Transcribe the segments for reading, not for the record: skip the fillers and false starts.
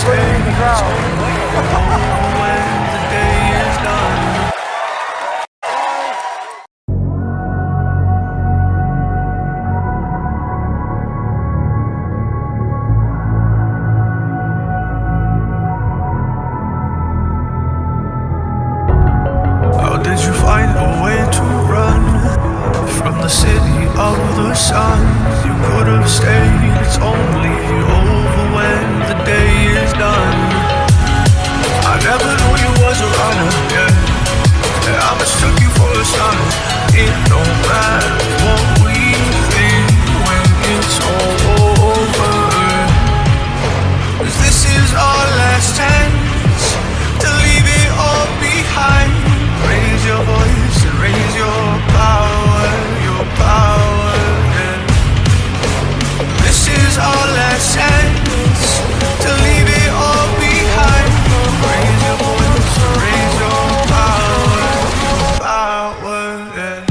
stay. It's only over when the day is done. How did you find a way to run from the city of the sun? You could have stayed, it's only over when the day is done. I never knew you was a runner, yeah. I mistook you for a son. It don't matter what we think when it's all over. 'Cause this is our last chance to leave it all behind. Raise your voice and raise your power, yeah. This is our last chance to leave it all behind. Raise your voice and raise your power, yeah.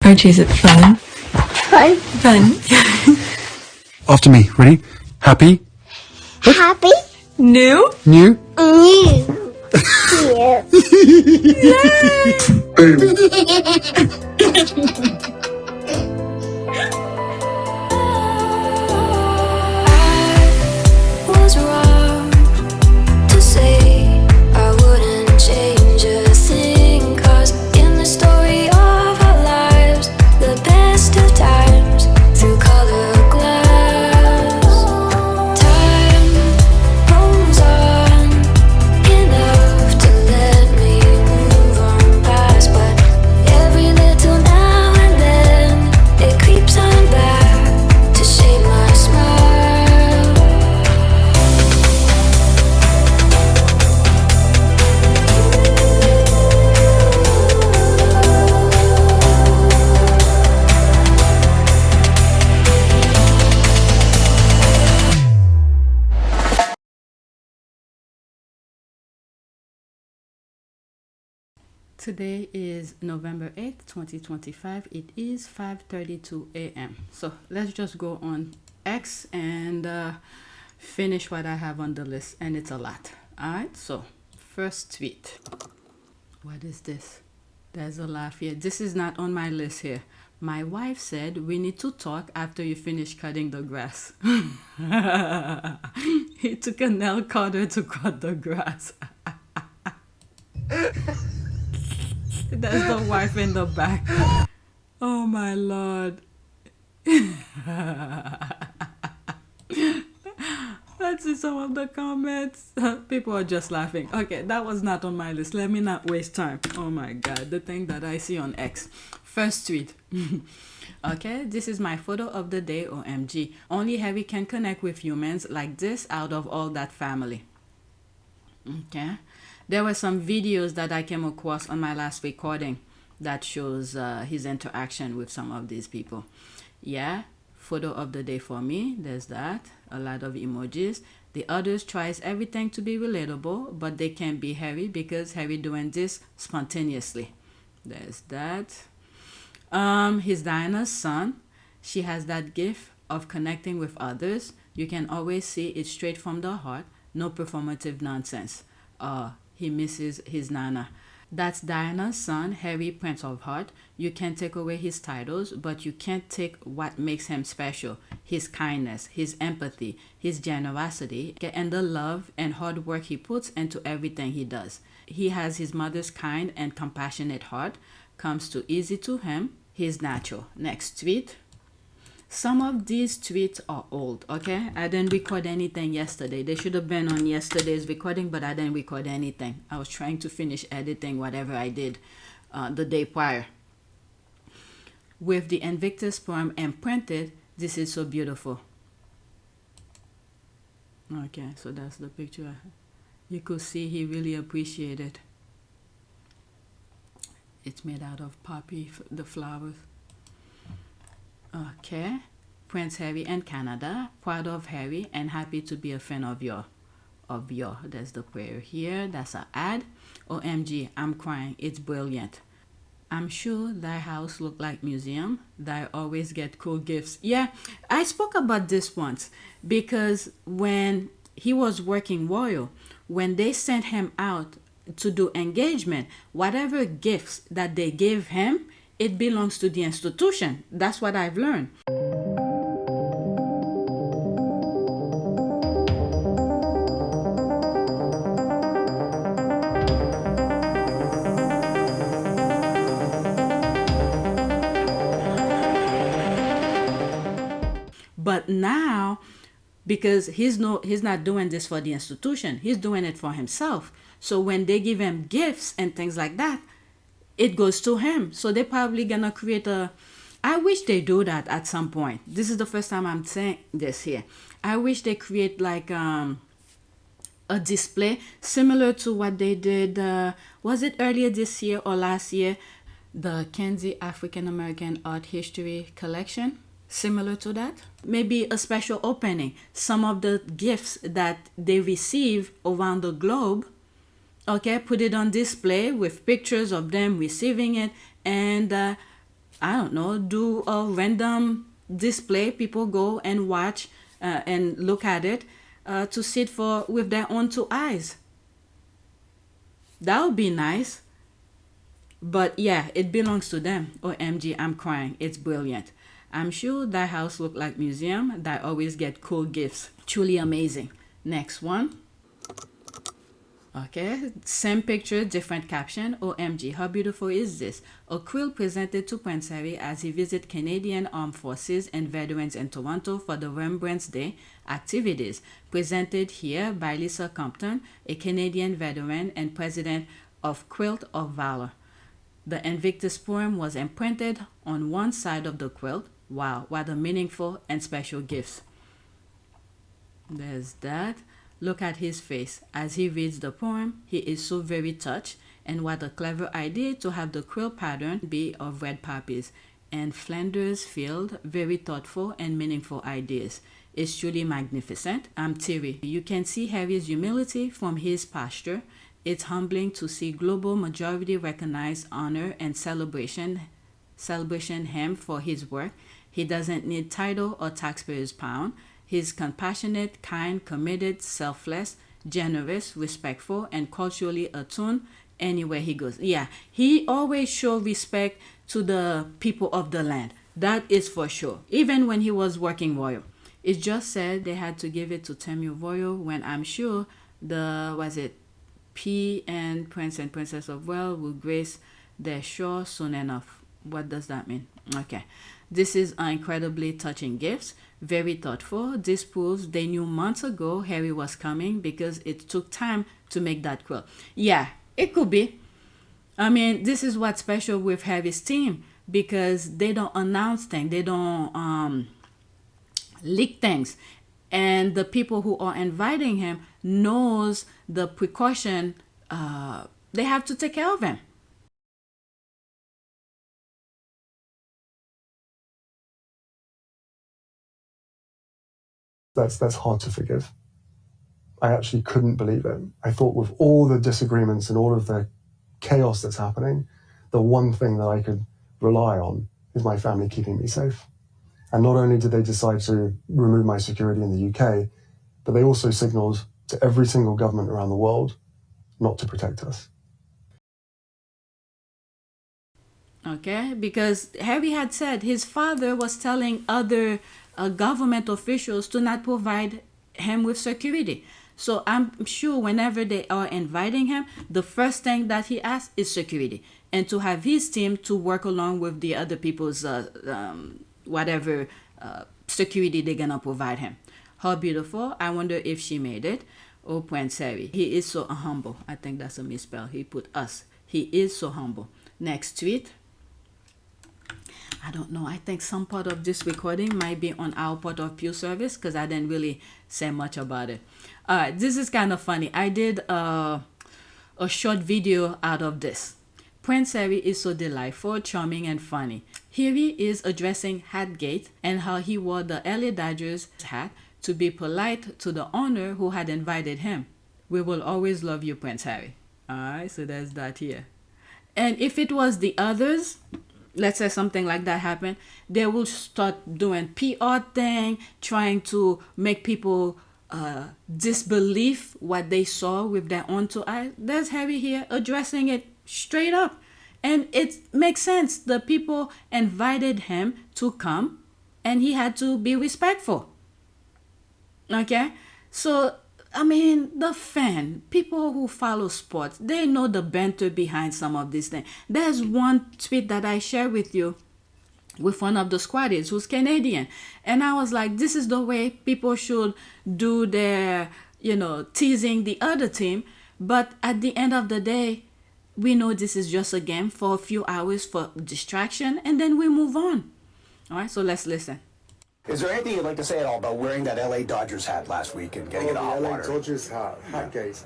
Archie, is it fun? Fun. Fun. After me. Ready? Happy? Happy. New? New? New. I was wrong to say I wouldn't change a thing, 'cause in the story of our lives, the best of times through color glass, time rolls on enough to let me move on past, but every little now and then it creeps on back to shape my smile. Today is November 8th, 2025. It is 5:32 a.m. So let's just go on X and finish what I have on the list, and it's a lot. All right, so first tweet. What is this? There's a laugh here. This is not on my list here. My wife said we need to talk after you finish cutting the grass. He took a nail cutter to cut the grass. That's the wife in the back. Oh my Lord. Let's see some of the comments. People are just laughing. Okay, that was not on my list. Let me not waste time. Oh my God, the thing that I see on X. First tweet. Okay, this is my photo of the day. OMG. Only Harry can connect with humans like this out of all that family. Okay. There were some videos that I came across on my last recording that shows his interaction with some of these people. Yeah, photo of the day for me. There's that. A lot of emojis. The others tries everything to be relatable, but they can't be Harry because Harry doing this spontaneously. There's that. He's Diana's son. She has that gift of connecting with others. You can always see it straight from the heart. No performative nonsense. He misses his Nana. That's Diana's son, Harry, Prince of Heart. You can take away his titles, but you can't take what makes him special. His kindness, his empathy, his generosity, and the love and hard work he puts into everything he does. He has his mother's kind and compassionate heart. Comes too easy to him. He's natural. Next tweet. Some of these tweets are old, okay? I didn't record anything yesterday. They should have been on yesterday's recording, but I didn't record anything. I was trying to finish editing whatever I did the day prior. With the Invictus poem imprinted, this is so beautiful. Okay, so that's the picture. You could see he really appreciated. It's made out of poppy, the flowers. Okay, Prince Harry and Canada, proud of Harry and happy to be a fan of your. There's the prayer here. That's an ad. OMG, I'm crying. It's brilliant. I'm sure thy house look like museum. Thy always get cool gifts. Yeah, I spoke about this once because when he was working royal, when they sent him out to do engagement, whatever gifts that they gave him, it belongs to the institution. That's what I've learned. But now, because he's not doing this for the institution, he's doing it for himself. So when they give him gifts and things like that, it goes to him. So they're probably gonna create a, I wish they do that at some point. This is the first time I'm saying this here. I wish they create like a display similar to what they did, was it earlier this year or last year, the Kenzie African American Art History Collection, similar to that. Maybe a special opening, some of the gifts that they receive around the globe. Okay, put it on display with pictures of them receiving it, and I don't know, do a random display. People go and watch and look at it to see it with their own two eyes. That would be nice. But yeah, it belongs to them. OMG, I'm crying. It's brilliant. I'm sure that house look like museum. That always get cool gifts. Truly amazing. Next one. Okay, same picture, different caption. OMG, how beautiful is this? A quilt presented to Prince Harry as he visits Canadian Armed Forces and veterans in Toronto for the Remembrance Day activities. Presented here by Lisa Compton, a Canadian veteran and president of Quilt of Valor. The Invictus poem was imprinted on one side of the quilt. Wow, what a meaningful and special gifts. There's that. Look at his face. As he reads the poem, he is so very touched, and what a clever idea to have the quilt pattern be of red poppies and Flanders field. Very thoughtful and meaningful ideas. It's truly magnificent. I'm teary. You can see Harry's humility from his posture. It's humbling to see global majority recognize, honor, and celebration him for his work. He doesn't need title or taxpayer's pound. He's compassionate, kind, committed, selfless, generous, respectful, and culturally attuned anywhere he goes. Yeah, he always showed respect to the people of the land. That is for sure. Even when he was working royal. It just said they had to give it to Samuel Royal when I'm sure P and Prince and Princess of Wales will grace their shore soon enough. What does that mean? Okay. This is an incredibly touching gifts. Very thoughtful. This proves they knew months ago Harry was coming because it took time to make that quilt. Yeah, it could be. I mean, this is what's special with Harry's team because they don't announce things. They don't leak things. And the people who are inviting him knows the precaution they have to take care of him. That's hard to forgive. I actually couldn't believe it. I thought with all the disagreements and all of the chaos that's happening, the one thing that I could rely on is my family keeping me safe. And not only did they decide to remove my security in the UK, but they also signaled to every single government around the world not to protect us. Okay, because Harry had said his father was telling other government officials to not provide him with security. So I'm sure whenever they are inviting him, the first thing that he asks is security, and to have his team to work along with the other people's whatever security they're gonna provide him. How beautiful. I wonder if she made it. Oh, Prince Harry. He is so humble. I think that's a misspell. He put us. He is so humble. Next tweet. I don't know. I think some part of this recording might be on our part of Pew service because I didn't really say much about it. This is kind of funny. I did a short video out of this. Prince Harry is so delightful, charming, and funny. Here he is addressing Hatgate and how he wore the LA Dodgers hat to be polite to the owner who had invited him. We will always love you, Prince Harry. Alright, so there's that here. And if it was the others, let's say something like that happened, they will start doing PR thing, trying to make people disbelieve what they saw with their own two eyes. There's Harry here addressing it straight up. And it makes sense. The people invited him to come and he had to be respectful. Okay? So, I mean, the fan, people who follow sports, they know the banter behind some of these things. There's one tweet that I share with you with one of the squaddies who's Canadian. And I was like, this is the way people should do their, teasing the other team. But at the end of the day, we know this is just a game for a few hours for distraction, and then we move on. All right, so let's listen. Is there anything you'd like to say at all about wearing that LA Dodgers hat last week and getting it hot LA water? Dodgers hat, Hatgate.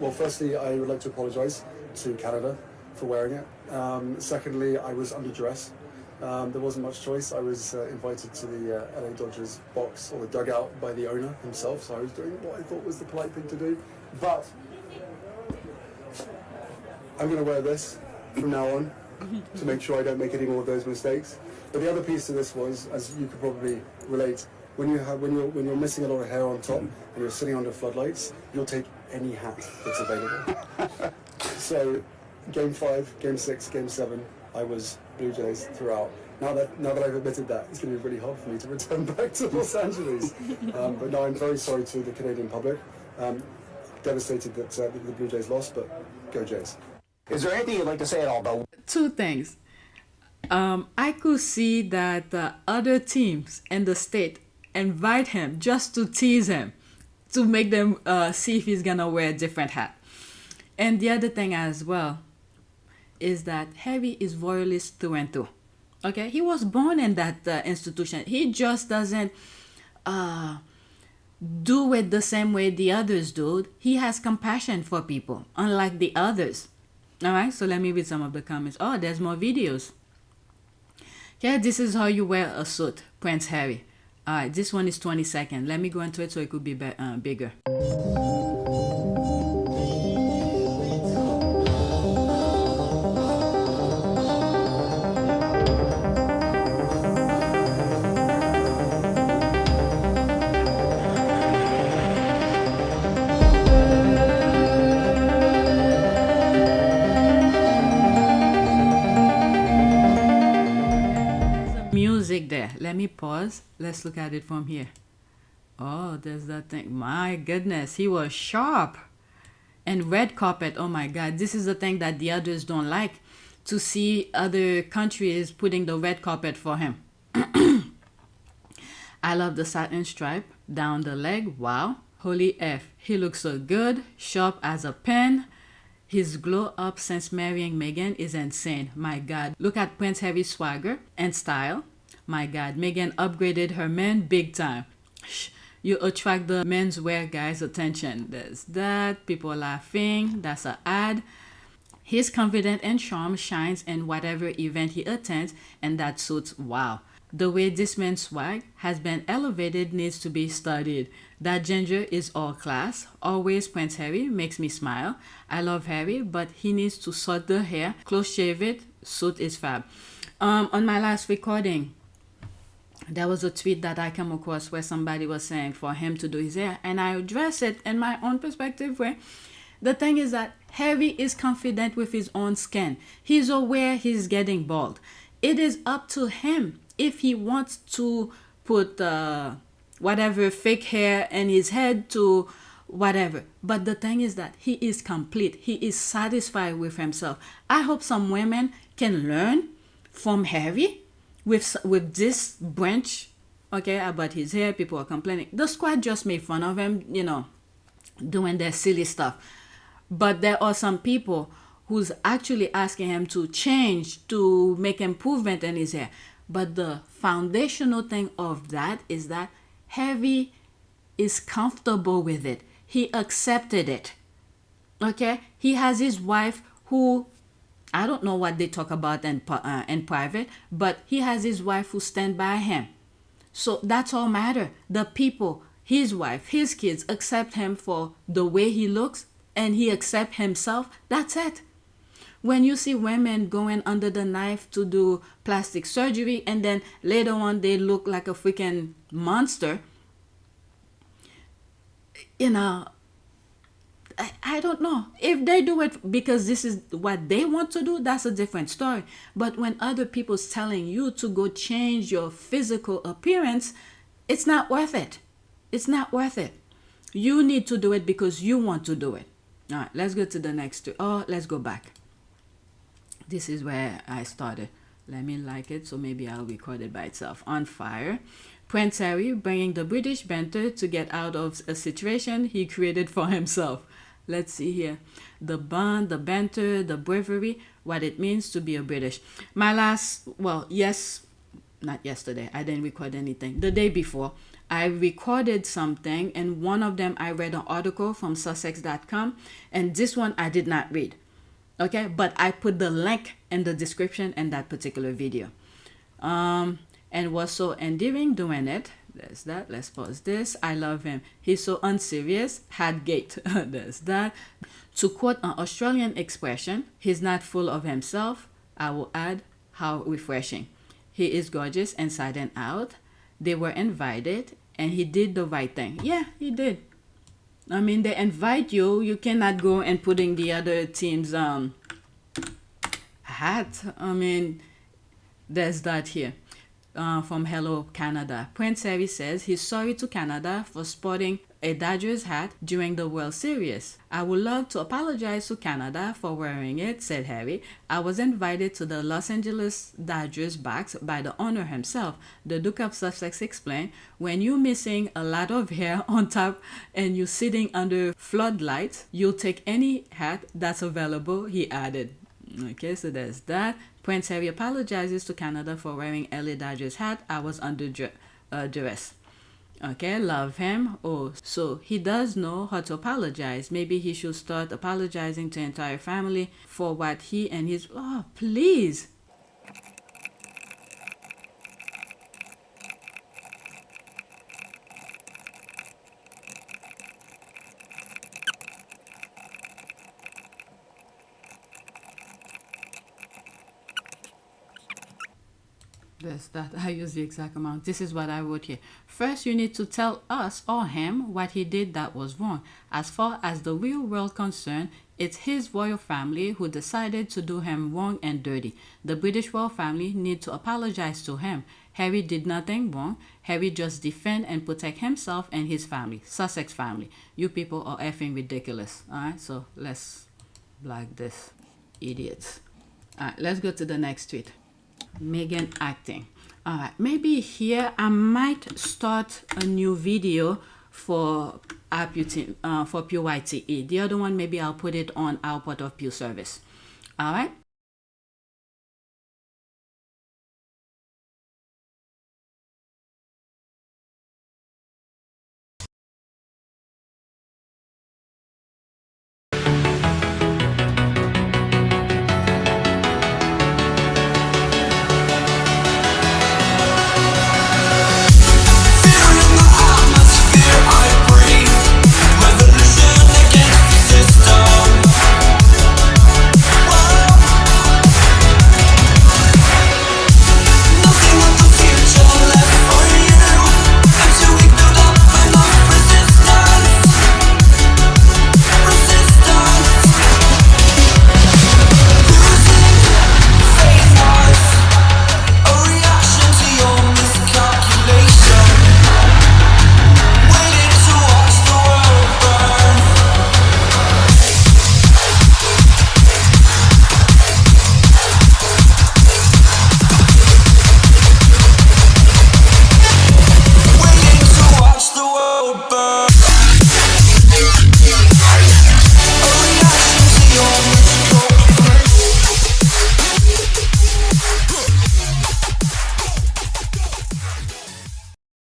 Well, firstly, I would like to apologise to Canada for wearing it. Secondly, I was under duress. There wasn't much choice. I was invited to the LA Dodgers box, or the dugout, by the owner himself, so I was doing what I thought was the polite thing to do. But I'm going to wear this from now on to make sure I don't make any more of those mistakes. But the other piece to this was, as you could probably relate, when you're missing a lot of hair on top and you're sitting under floodlights, you'll take any hat that's available. So, Game 5, Game 6, Game 7, I was Blue Jays throughout. Now that I've admitted that, it's going to be really hard for me to return back to Los Angeles. But no, I'm very sorry to the Canadian public. Devastated that the Blue Jays lost, but go Jays. Is there anything you'd like to say at all about... Two things. I could see that other teams in the state invite him just to tease him, to make them see if he's gonna wear a different hat. And the other thing as well is that Harry is royalist through and through. Okay, he was born in that institution. He just doesn't do it the same way the others do. He has compassion for people, unlike the others. All right, so let me read some of the comments. Oh, there's more videos. Okay, this is how you wear a suit, Prince Harry. All right, this one is 20 seconds. Let me go into it so it could be bigger. There, let me pause. Let's look at it from here. Oh, there's that thing. My goodness, he was sharp. And red carpet, oh my god, this is the thing that the others don't like, to see other countries putting the red carpet for him. I love the satin stripe down the leg. Wow, holy F, he looks so good, sharp as a pen. His glow up since marrying Meghan is insane. My god, look at Prince Harry's swagger and style. My god, Meghan upgraded her men big time. Shh, you attract the menswear guys' attention. There's that. People are laughing. That's an ad. His confidence and charm shines in whatever event he attends, and that suits. Wow. The way this man's swag has been elevated needs to be studied. That ginger is all class. Always Prince Harry makes me smile. I love Harry, but he needs to sort the hair, close shave it. Suit is fab. On my last recording, there was a tweet that I came across where somebody was saying for him to do his hair, and I addressed it in my own perspective way. The thing is that Harry is confident with his own skin. He's aware he's getting bald. It is up to him if he wants to put whatever fake hair in his head to whatever. But the thing is that he is complete. He is satisfied with himself. I hope some women can learn from Harry with this branch, okay, about his hair. People are complaining. The squad just made fun of him, you know, doing their silly stuff. But there are some people who's actually asking him to change, to make improvement in his hair. But the foundational thing of that is that Harry is comfortable with it. He accepted it. Okay? He has his wife who, I don't know what they talk about in private, but he has his wife who stand by him. So that's all matter. The people, his wife, his kids accept him for the way he looks, and he accepts himself. That's it. When you see women going under the knife to do plastic surgery and then later on they look like a freaking monster, you know, I don't know. If they do it because this is what they want to do, that's a different story. But when other people's telling you to go change your physical appearance, it's not worth it. It's not worth it. You need to do it because you want to do it. All right, let's go to the next two. Oh, let's go back. This is where I started. Let me like it, so maybe I'll record it by itself. On fire. Prince Harry bringing the British banter to get out of a situation he created for himself. Let's see here. The bond, the banter, the bravery, what it means to be a British. My last, well, yes, not yesterday. I didn't record anything. The day before, I recorded something, and one of them I read an article from Sussex.com, and this one I did not read. Okay, but I put the link in the description in that particular video. And was so endearing doing it. There's that. Let's pause this. I love him. He's so unserious. Had gate. There's that. To quote an Australian expression, he's not full of himself. I will add, how refreshing. He is gorgeous inside and out. They were invited and he did the right thing. Yeah, he did. I mean, they invite you. You cannot go and putting the other team's hat. I mean, there's that here. From Hello Canada. Prince Harry says he's sorry to Canada for sporting a Dodgers hat during the World Series. I would love to apologize to Canada for wearing it, said Harry. I was invited to the Los Angeles Dodgers box by the owner himself. The Duke of Sussex explained, when you're missing a lot of hair on top and you're sitting under floodlights, you'll take any hat that's available, he added. Okay, so there's that. Prince Harry apologizes to Canada for wearing LA Dodgers hat. I was under duress. Okay, love him. Oh, so he does know how to apologize. Maybe he should start apologizing to entire family for what he and his... Oh, please. This, that, I use the exact amount. This is what I wrote here. First, you need to tell us or him what he did that was wrong. As far as the real world concerned, it's his royal family who decided to do him wrong and dirty. The British royal family need to apologize to him. Harry did nothing wrong. Harry just defend and protect himself and his family. Sussex family. You people are effing ridiculous. Alright, so let's block this. Idiots. Alright, let's go to the next tweet. Meghan acting. All right, maybe here I might start a new video for PYTE. The other one, maybe I'll put it on Output of Pew service. All right,